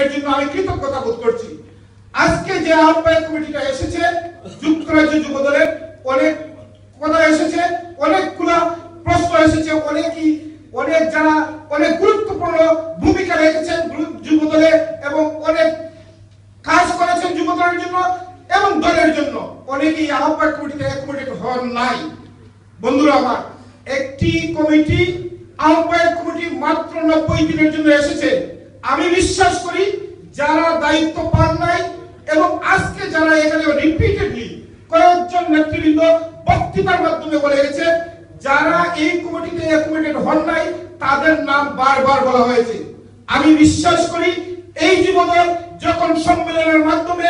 এর জন্য আমি কৃতজ্ঞতা বোধ করছি। আজকে যে আহ্বায়ক কমিটিটা এসেছে যুক্তরাজ্য যুব দলের, অনেক কথা এসেছে, অনেকগুলো প্রশ্ন এসেছে, অনেক যারা অনেক গুরুত্বপূর্ণ ভূমিকা রেখেছেন যুব দলে এবং অনেক কাজ করেছেন যুব দলের জন্য এবং দলের জন্য, অনেকেই আহ্বায়ক কমিটিতে অ্যাকোমোডেট হন নাই। বন্ধুরা আমার, একটি কমিটি আহ্বায়ক কমিটি মাত্র 90 দিনের জন্য এসেছে। আমি বিশ্বাস করি যারা দায়িত্ব পান নাই এবং আজকে যারা এখানে রিপিটেডলি কয়েকজন নেতৃবৃন্দ বক্তৃতার মাধ্যমে বলে গেছে, যারা এই কমিটিতে অ্যাকোমোডেট হন নাই তাদের নাম বারবার বলা হয়েছে। আমি বিশ্বাস করি এই যুবদল যখন সম্মেলনের মাধ্যমে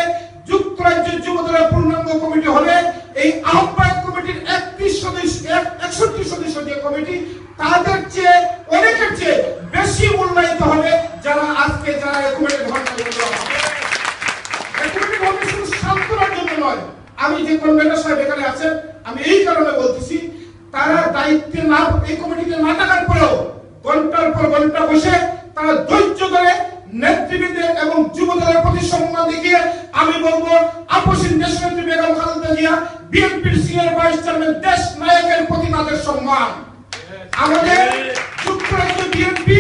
যুক্তরাজ্যের যুবদলের পূর্ণাঙ্গ কমিটি হবে, এই আহ্বায়ক কমিটির 61 সদস্য যে কমিটি, তাদের চেয়ে অনেকের চেয়ে বেশি মূল্যায়িত হবে যারা আজকে যারা অ্যাকোমোডেট হন নাই। অ্যাকোমোডেট হবে শুধু সান্ত্বনার জন্য নয়। আমি যে কনভেনর সাহেব এখানে আছেন, আমি এই কারণে বলতেছি, তারা দায়িত্বে না এই কমিটিতে না থাকার পরেও ঘন্টার পর ঘন্টা বসে তারা ধৈর্য ধরে নেতৃবৃন্দের এবং যুবদলের প্রতি সম্মান দেখিয়ে, আমি বলবো আপসীন দেশনেত্রী বেগম খালেদা জিয়া, বিএনপির সিনিয়র ভাইস চেয়ারম্যান, দেশ নায়কের প্রতি তাদের সম্মান। আমাদের যুক্তরাজ্য বিএনপি